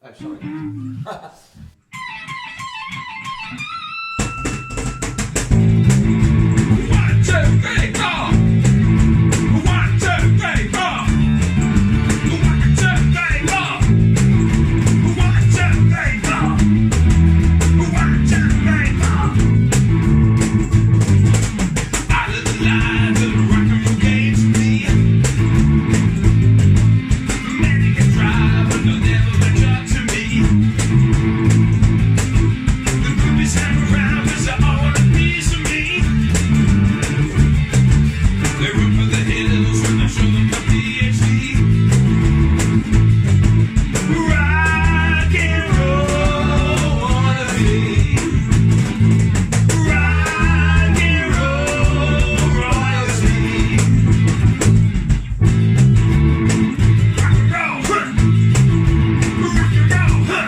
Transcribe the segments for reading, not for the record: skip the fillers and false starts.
Oh, sorry. One, two, three, four. One, two, three, four. One, two, three, four. One, two, three, four. One, two, three, four. Out of the lines of the rock and roll game to me. Many can try, but they'll never match up to me. The groupies hang around 'cause they all want a piece of me. They root for the hills when I show them my PhD. Rock and roll wannabe. Rock and roll royalty. Rock and roll, huh? Rock and roll, huh?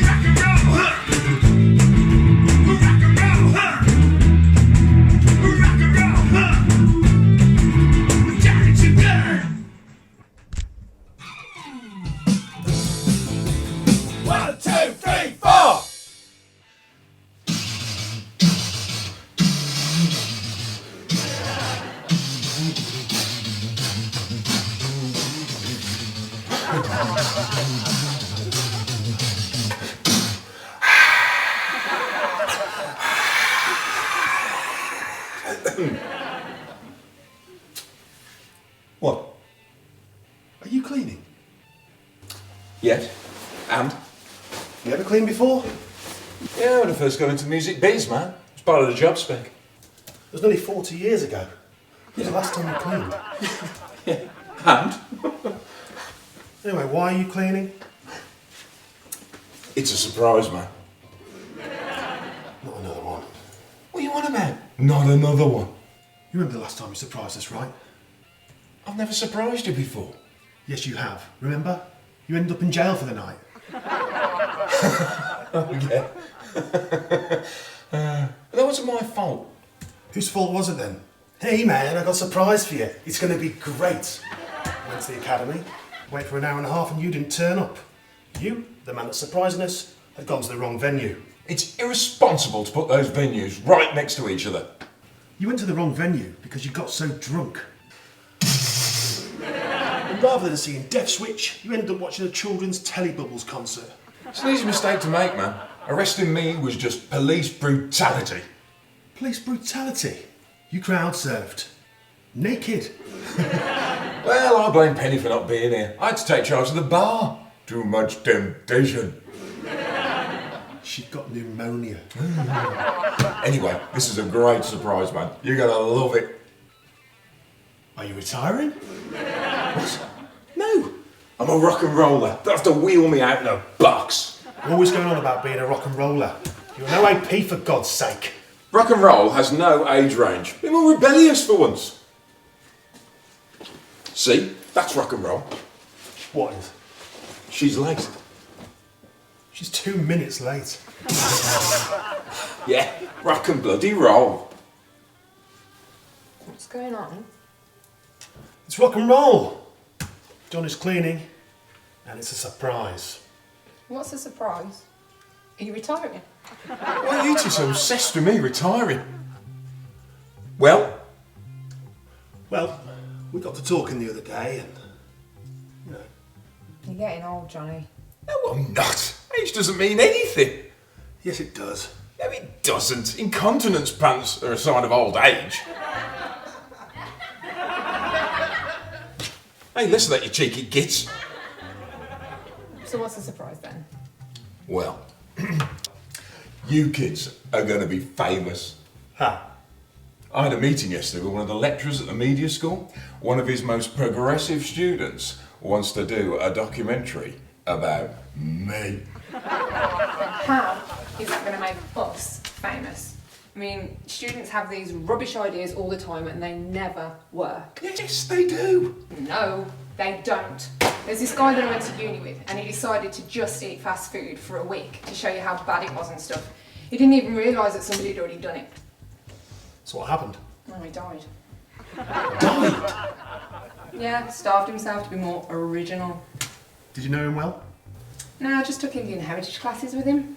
Rock and roll, huh? Rock and roll, huh? Rock and roll, huh? Johnny too good. 1, 2, 3, 4. What? Are you cleaning? Yes. And? You ever cleaned before? Yeah, when I first got into music biz, man. It's part of the job spec. It was nearly 40 years ago. When was the last time you cleaned? And? Anyway, why are you cleaning? It's a surprise, man. Not another one. What you want about? Not another one. You remember the last time you surprised us, right? I've never surprised you before. Yes, you have. Remember? You ended up in jail for the night. Yeah. That wasn't my fault. Whose fault was it then? Hey man, I got a surprise for you. It's going to be great. Went to the academy, wait for an hour and a half and you didn't turn up. You, the man that's surprising us, had gone to the wrong venue. It's irresponsible to put those venues right next to each other. You went to the wrong venue because you got so drunk. And rather than seeing Death Switch, you ended up watching a children's Telebubbles concert. It's an easy mistake to make, man. Arresting me was just police brutality. Police brutality. You crowd surfed. Naked. Well, I blame Penny for not being here. I had to take charge of the bar. Too much temptation. She got pneumonia. Anyway, this is a great surprise, man. You're gonna love it. Are you retiring? What? No, I'm a rock and roller. They'll have to wheel me out in a box. You're always going on about being a rock and roller. You're no AP for God's sake. Rock and roll has no age range. Be more rebellious for once. See, that's rock and roll. What is? She's late. She's 2 minutes late. Yeah, rock and bloody roll. What's going on? It's rock and roll. John is cleaning, and it's a surprise. What's the surprise? Are you retiring? Why are you two so obsessed with me retiring? Well, Well, we got to talking the other day, and you know, You're getting old, Johnny. no, I'm not. Age doesn't mean anything. yes, it does. No, it doesn't. Incontinence pants are a sign of old age. Hey, listen to that, you cheeky gits. So what's the surprise then? Well, you kids are going to be famous. Ha! I had a meeting yesterday with one of the lecturers at the media school. One of his most progressive students wants to do a documentary about me. How is that going to make us famous? I mean, students have these rubbish ideas all the time and they never work. Yes, they do. No, they don't. There's this guy that I went to uni with and he decided to just eat fast food for a week to show you how bad it was and stuff. He didn't even realise that somebody had already done it. So what happened? Oh, he died. Died. Yeah, starved himself to be more original. Did you know him well? No, I just took Indian heritage classes with him.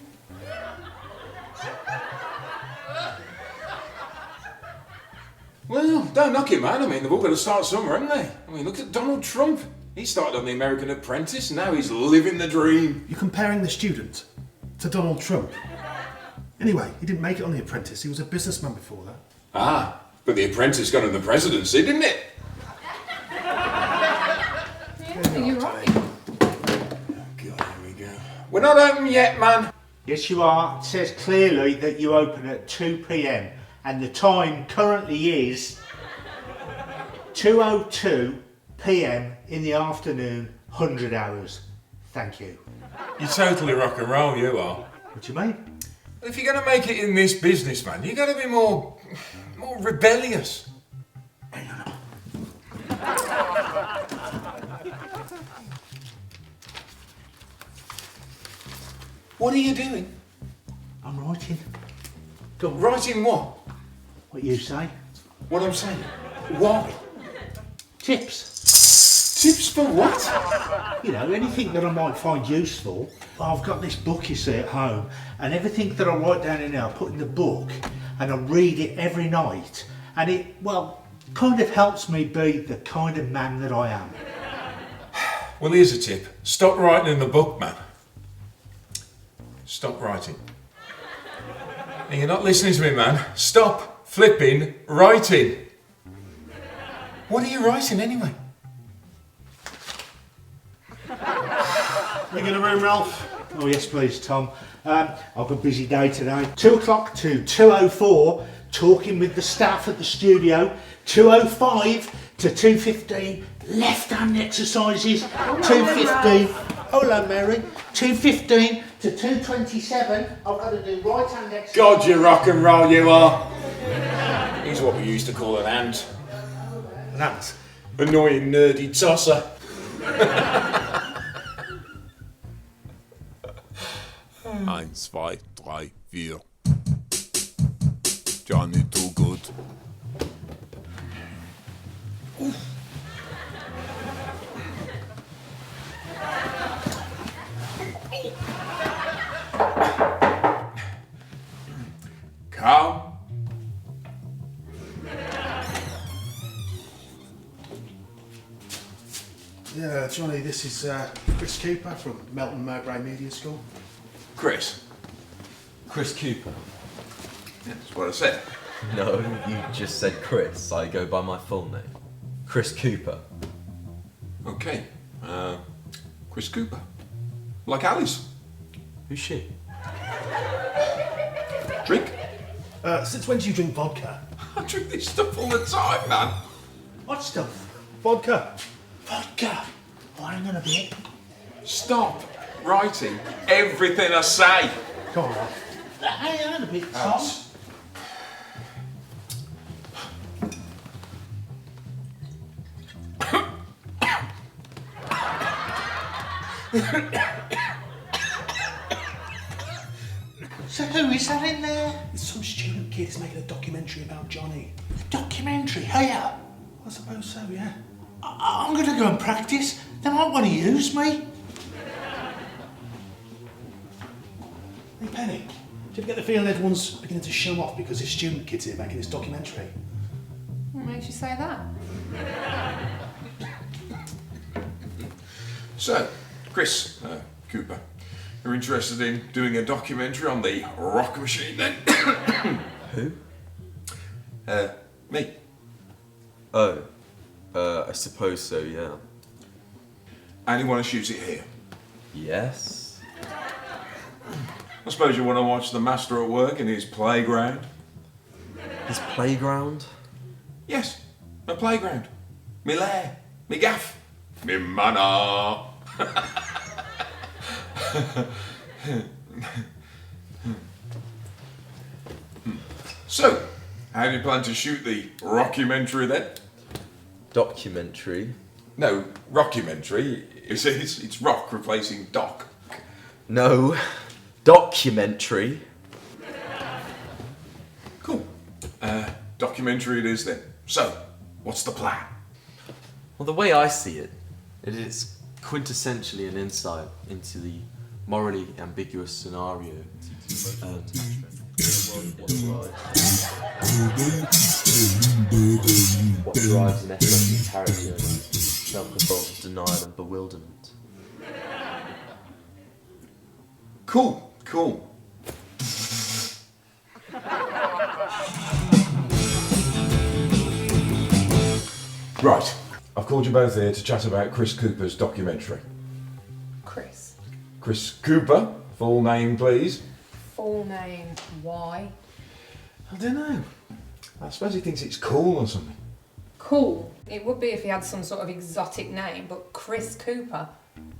Well, don't knock it, man. I mean, they've all got to start somewhere, haven't they? I mean, look at Donald Trump. He started on The American Apprentice, and now he's living the dream. You're comparing the student to Donald Trump. Anyway, he didn't make it on The Apprentice. He was a businessman before that. Ah, but The Apprentice got him the presidency, didn't it? Yeah, you're right. God, here we go. We're not open yet, man. Yes, you are. It says clearly that you open at 2 p.m. and the time currently is 2:02 p.m. in the afternoon, 100 hours. Thank you. You're totally rock and roll, you are. What do you mean? If you're going to make it in this business, man, you got to be more rebellious. What are you doing? I'm writing. Writing what? What you say? What I'm saying. Why? Tips. Tips for what? You know, anything that I might find useful. I've got this book, you see, at home, and everything that I write down in there, I put in the book, and I read it every night, and it, well, kind of helps me be the kind of man that I am. Well, here's a tip. Stop writing in the book, man. Stop writing. And you're not listening to me, man. Stop flipping writing. What are you writing anyway? You gonna room, Ralph? Oh yes, please, Tom. I've got a busy day today. 2 o'clock to 2:04, talking with the staff at the studio. 2:05 to 2:15, left-hand exercises. 2:15. Hello, Mary. 2:15 to 2:27. I've got to do right-hand exercises. God, you rock and roll, you are. He's what we used to call an ant. An ant. Annoying, nerdy tosser. 1, 2, 3, 4. Johnny Too Good. Calm. Yeah, Johnny, this is Chris Cooper from Melton Mowbray Media School. Chris. Chris Cooper. That's what I said. No, you just said Chris. I go by my full name. Chris Cooper. Okay. Chris Cooper. Like Alice. Who's she? Drink. Since when do you drink vodka? I drink this stuff all the time, man. What stuff? Vodka. Vodka. Oh, hang on a bit. Stop writing everything I say. Come on, Ralph. Hang on a bit, Tom. So who is that in there? It's some student kid who's making a documentary about Johnny. A documentary, here. I suppose so, yeah. I'm going to go and practice. They might want to use me. Hey, Penny, do you ever get the feeling everyone's beginning to show off because this student kid's here making this documentary? What makes you say that? So, Chris Cooper, you're interested in doing a documentary on the rock machine then? Who? Me. Oh, I suppose so, yeah. And you want to shoot it here? Yes. I suppose you want to watch the master at work in his playground? His playground? Yes, my playground. Me lair, me gaff, me manor. So, how do you plan to shoot the rockumentary then? Documentary? No, rockumentary. It's rock replacing doc. No. Documentary. Cool. Documentary it is then. So, what's the plan? Well, the way I see it, it is quintessentially an insight into the morally ambiguous scenario. What drives an ethnic character in self-control, denial and bewilderment. Cool. Right, I've called you both here to chat about Chris Cooper's documentary. Chris. Chris Cooper, full name please. Full name, why? I don't know. I suppose he thinks it's cool or something. Cool. It would be if he had some sort of exotic name, but Chris Cooper.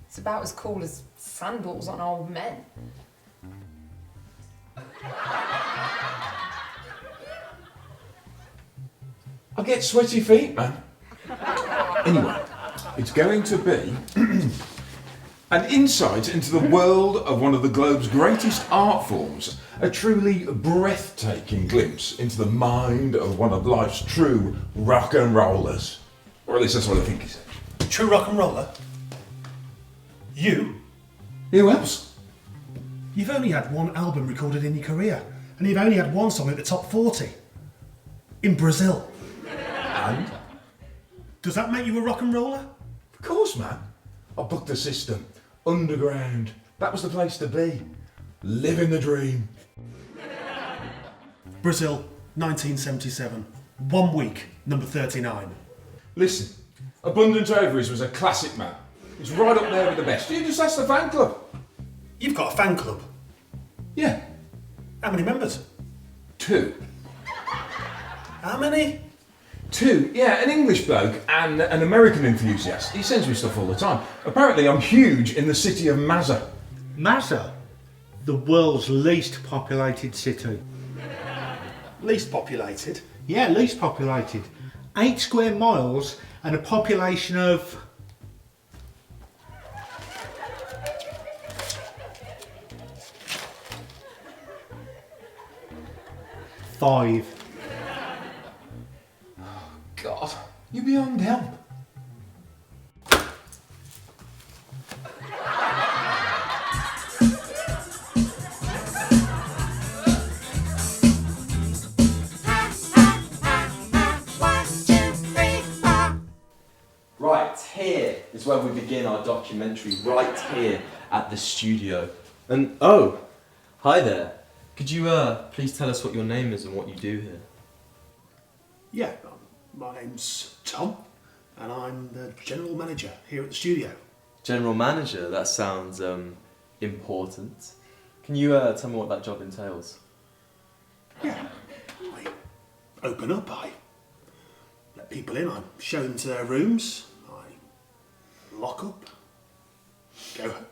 It's about as cool as sandals on old men. I get sweaty feet, man. Anyway, it's going to be an insight into the world of one of the globe's greatest art forms, a truly breathtaking glimpse into the mind of one of life's true rock and rollers. Or at least that's what I think he said. True rock and roller? You? Who else? You've only had one album recorded in your career, and you've only had one song at the top 40. In Brazil. And? Does that make you a rock and roller? Of course, man. I booked the system. Underground. That was the place to be. Living the dream. Brazil, 1977. 1 week, number 39. Listen, Abundant Ovaries was a classic, man. It's right up there with the best. You just ask the fan club. You've got a fan club. Yeah. How many members? 2. How many? 2, yeah, an English bloke and an American enthusiast. He sends me stuff all the time. Apparently I'm huge in the city of Mazza. Mazza, the world's least populated city. Least populated. Yeah, least populated. 8 square miles and a population of... five. God, you beyond help. Right here is where we begin our documentary, right here at the studio. And oh, hi there. Could you please tell us what your name is and what you do here? Yeah, my name's Tom, and I'm the general manager here at the studio. General manager, that sounds important. Can you tell me what that job entails? Yeah, I open up, I let people in, I show them to their rooms, I lock up, go home.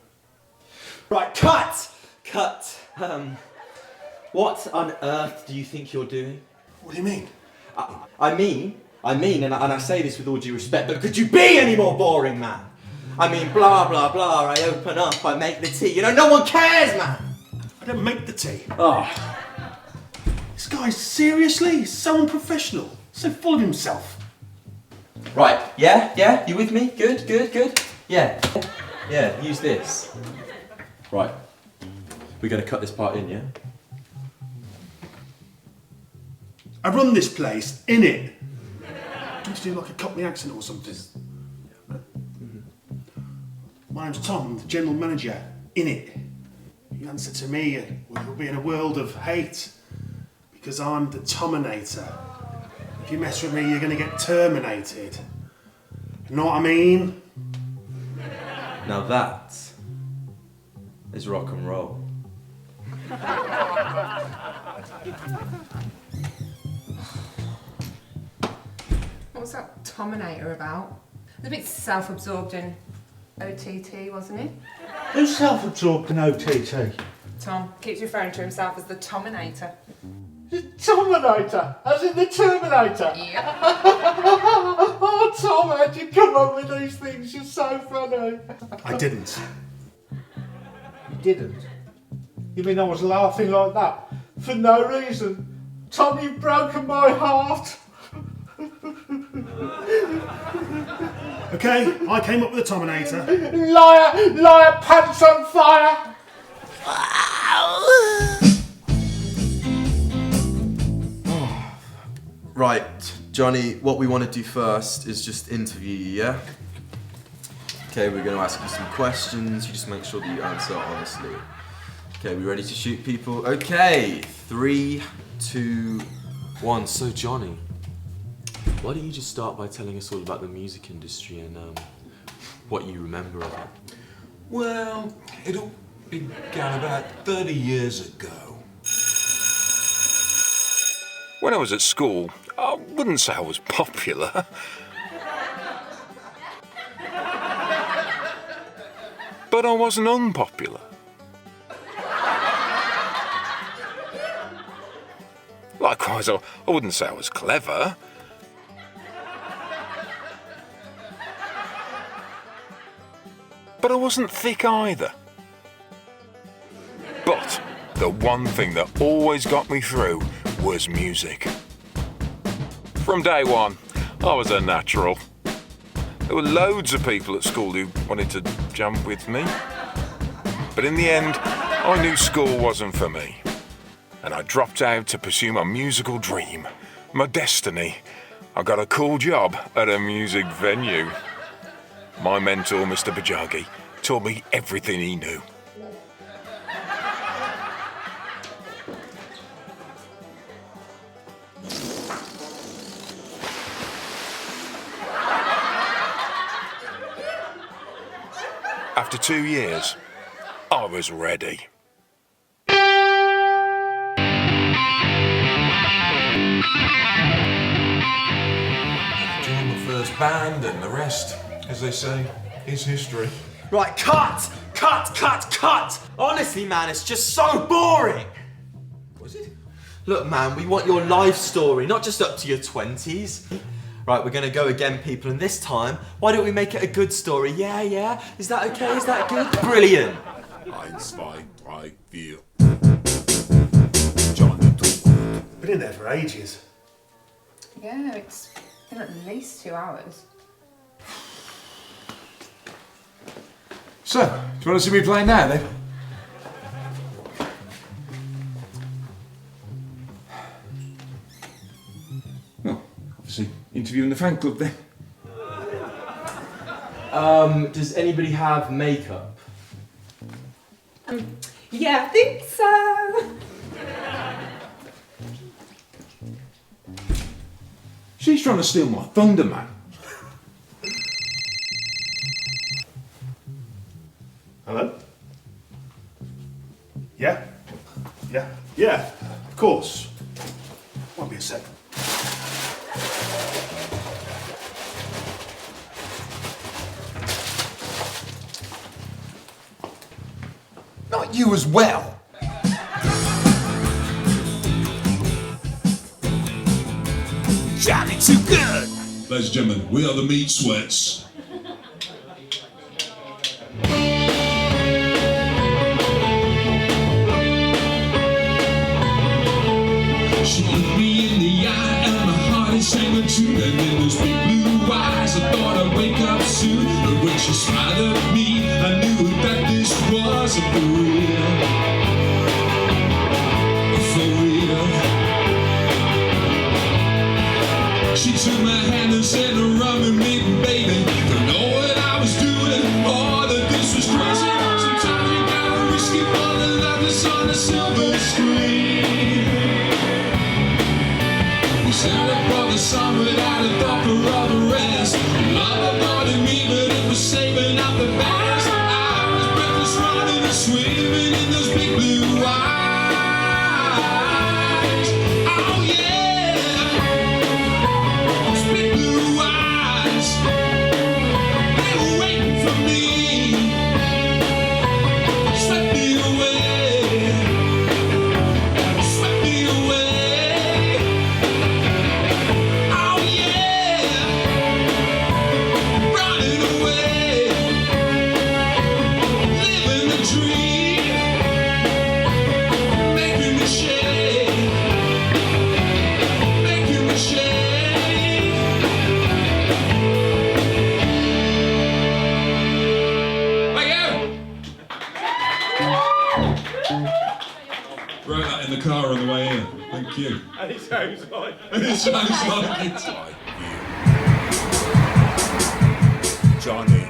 Right, cut! Cut. What on earth do you think you're doing? What do you mean? I mean, and I say this with all due respect, but could you be any more boring, man? I mean, blah, blah, blah, I open up, I make the tea, no one cares, man! I don't make the tea. Oh, This guy, seriously? He's so unprofessional, so full of himself. right, yeah, you with me? Good. Yeah, use this. Right, we're gonna cut this part in, yeah? I run this place, innit? Do you do like a Cockney accent or something? My name's Tom, I'm the general manager, innit? You answer to me, we'll be in a world of hate, because I'm the Tominator. If you mess with me, you're gonna get terminated. You know what I mean? Now that is rock and roll. What was that Tominator about? It was a bit self-absorbed in OTT, wasn't it? Who's self-absorbed in OTT? Tom keeps referring to himself as the Tominator. The Terminator, as in the Terminator. Yep. Oh, Tom, how'd you come up with these things? You're so funny. I didn't. You didn't? You mean I was laughing like that for no reason? Tom, you've broken my heart. Okay, I came up with the Tominator. Liar, liar, pants on fire. Right, Johnny, what we want to do first is just interview you, yeah? Okay, we're going to ask you some questions. You just make sure that you answer honestly. Okay, we ready to shoot, people? Okay, 3, 2, 1. So, Johnny, why don't you just start by telling us all about the music industry and what you remember of it? Well, it all began about 30 years ago. When I was at school, I wouldn't say I was popular. But I wasn't unpopular. Likewise, I wouldn't say I was clever. But I wasn't thick either. But the one thing that always got me through was music. From day one, I was a natural. There were loads of people at school who wanted to jump with me. But in the end, I knew school wasn't for me. And I dropped out to pursue my musical dream, my destiny. I got a cool job at a music venue. My mentor, Mr. Bajagi, taught me everything he knew. After 2 years, I was ready. I joined my first band, and the rest, as they say, is history. Right, cut! Cut, cut, cut! Honestly, man, it's just so boring! Was it? Look, man, we want your life story, not just up to your 20s. Right, we're gonna go again, people, and this time, why don't we make it a good story? Yeah, yeah? Is that okay? Is that good? Brilliant! 1, 2, 3, 4. Johnny too good. Been in there for ages. Yeah, it's been at least 2 hours. So, do you want to see me play now, then? Well, obviously, interviewing the fan club, then. Does anybody have makeup? Yeah, I think so. She's trying to steal my thunder, man. Hello? Yeah? Yeah? Yeah, of course. Won't be a sec. Not you as well. Johnny too good. Ladies and gentlemen, we are the Meat Sweats. She looked me in the eye and my heart is sang a tune. And in those big blue eyes, I thought I'd wake up soon. But when she smiled at me, I knew that this wasn't for real. For real. She took my hand and said, "Run with me, baby." Don't know what I was doing, or that this was crazy. Sometimes you gotta risk it for the love that's on the silver screen. We sailed across the sun without a thought for all the rest. Love aboarded me, but it was saving up the best. I was breathless, running and swimming in those big blue eyes. Oh yeah. Big blue eyes. Thank you. And it sounds like... It sounds like it. Like you. Johnny.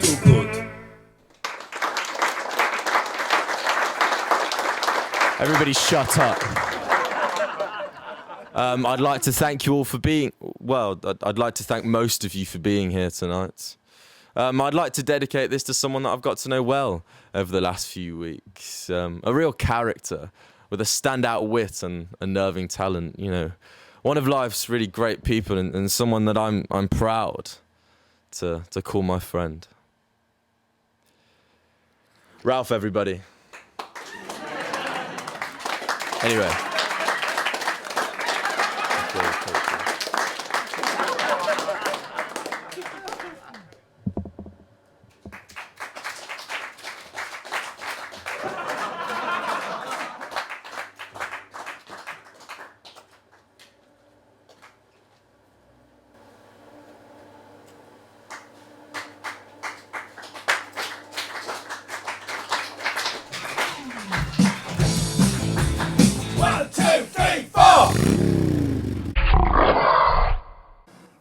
Too good. Everybody shut up. I'd like to thank you all for being... Well, I'd like to thank most of you for being here tonight. I'd like to dedicate this to someone that I've got to know well over the last few weeks. A real character with a standout wit and unnerving talent, you know. One of life's really great people and someone that I'm proud to call my friend. Ralph, everybody. Anyway.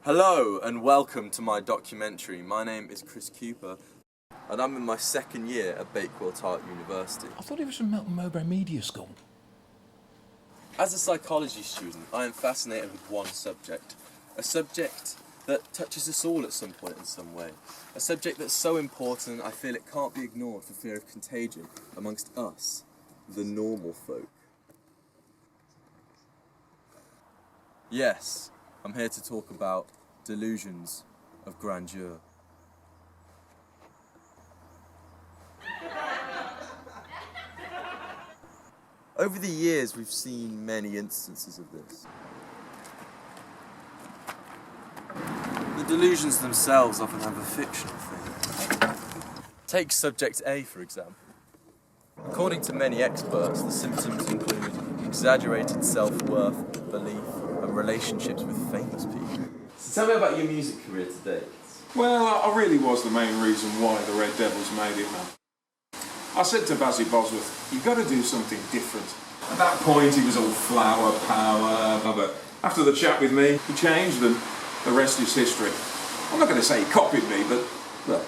Hello and welcome to my documentary. My name is Chris Cooper and I'm in my second year at Bakewell Tart University. I thought he was from Melton Mowbray Media School. As a psychology student, I am fascinated with one subject. A subject that touches us all at some point in some way. A subject that's so important I feel it can't be ignored for fear of contagion amongst us, the normal folk. Yes, I'm here to talk about delusions of grandeur. Over the years, we've seen many instances of this. The delusions themselves often have a fictional thing. Take subject A, for example. According to many experts, the symptoms include exaggerated self-worth, belief, and relationships with famous people. So tell me about your music career to date. Well, I really was the main reason why the Red Devils made it, man. I said to Basie Bosworth, you've got to do something different. At that point, he was all flower power, but after the chat with me, he changed and the rest is history. I'm not going to say he copied me, but, well,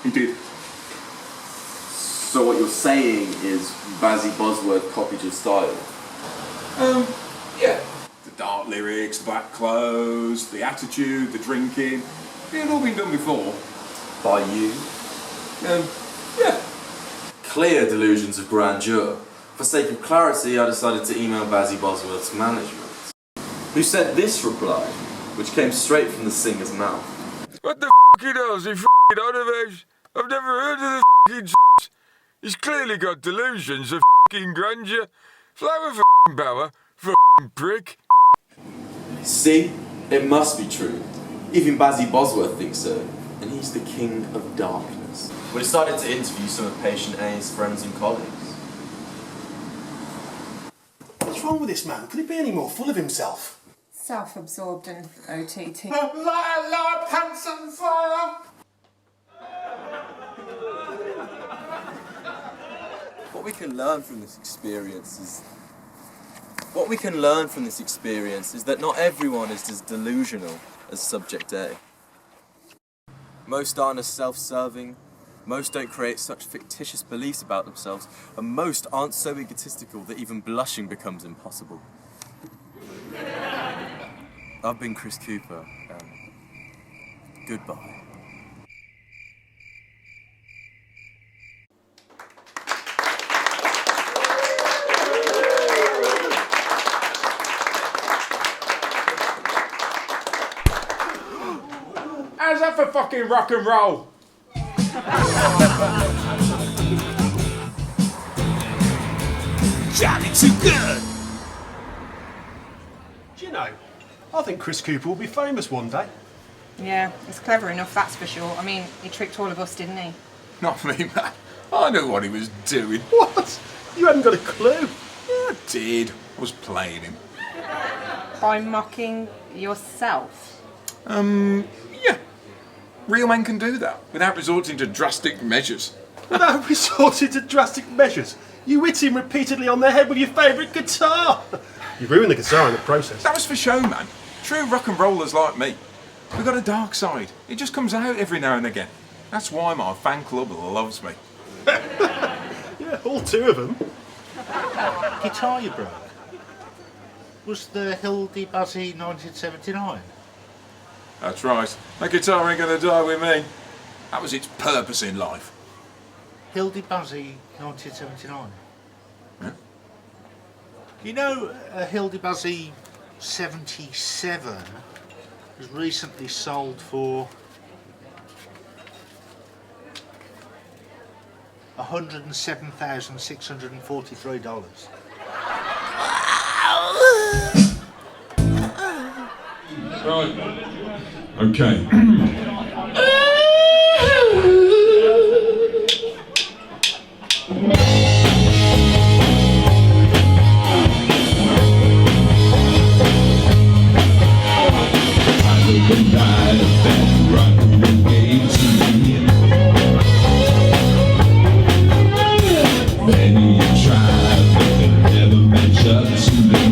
he did. So what you're saying is Basie Bosworth copied your style? Yeah. The dark lyrics, the black clothes, the attitude, the drinking. It had all been done before. By you? Yeah. Clear delusions of grandeur. For sake of clarity, I decided to email Basie Bosworth's management, who sent this reply, which came straight from the singer's mouth. What the f*** else he f***ing on about? I've never heard of the f***ing s***. He's clearly got delusions of f***ing grandeur. Flower f***ing power, f***ing prick. See? It must be true. Even Basie Bosworth thinks so. And he's the king of darkness. We decided to interview some of patient A's friends and colleagues. What's wrong with this man? Could he be any more full of himself? Self-absorbed and OTT. Light pants on fire! What we can learn from this experience is that not everyone is as delusional as subject A. Most aren't as self-serving, most don't create such fictitious beliefs about themselves, and most aren't so egotistical that even blushing becomes impossible. I've been Chris Cooper, and goodbye. How's that for fucking rock and roll? Johnny too good. Do you know, I think Chris Cooper will be famous one day. Yeah, he's clever enough, that's for sure. I mean, he tricked all of us, didn't he? Not me, man. I knew what he was doing. What? You hadn't got a clue? Yeah, I did. I was playing him. By mocking yourself? Yeah. Real men can do that without resorting to drastic measures. Without resorting to drastic measures? You hit him repeatedly on the head with your favourite guitar. You ruined the guitar in the process. That was for show, man. True rock and rollers like me. We've got a dark side. It just comes out every now and again. That's why my fan club loves me. Yeah, all two of them. Guitar you broke? Was the Hildy Buzzy 1979? That's right. That guitar ain't gonna die with me. That was its purpose in life. Hildy Buzzy 1979? Huh? You know, Hildy Buzzy 77 was recently sold for $107,643. Right. Okay. Many tried, but they never match up to me.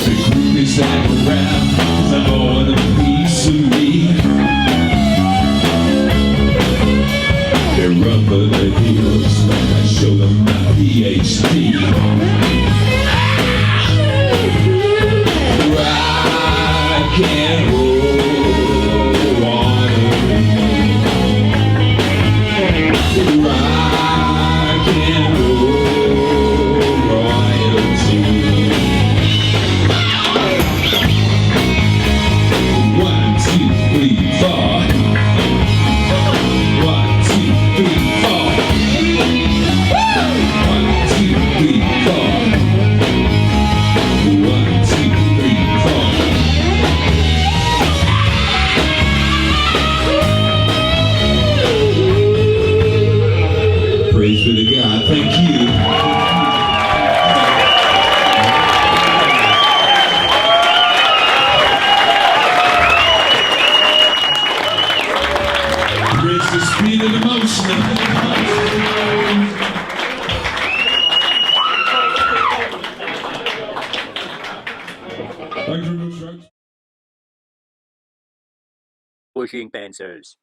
The groupies hang around, 'cause I want a piece of me. They run for the hills, I show them my PhD. Rock and roll, rock and roll royalty. 1, 2, 3, 4. 1, 2, 3, 4. 1, 2, 3, 4. 1, 2, 3, 4. Praise be to God. Thank you. Praise the speed of the motion. Thank you very much, folks. Pushing pencils.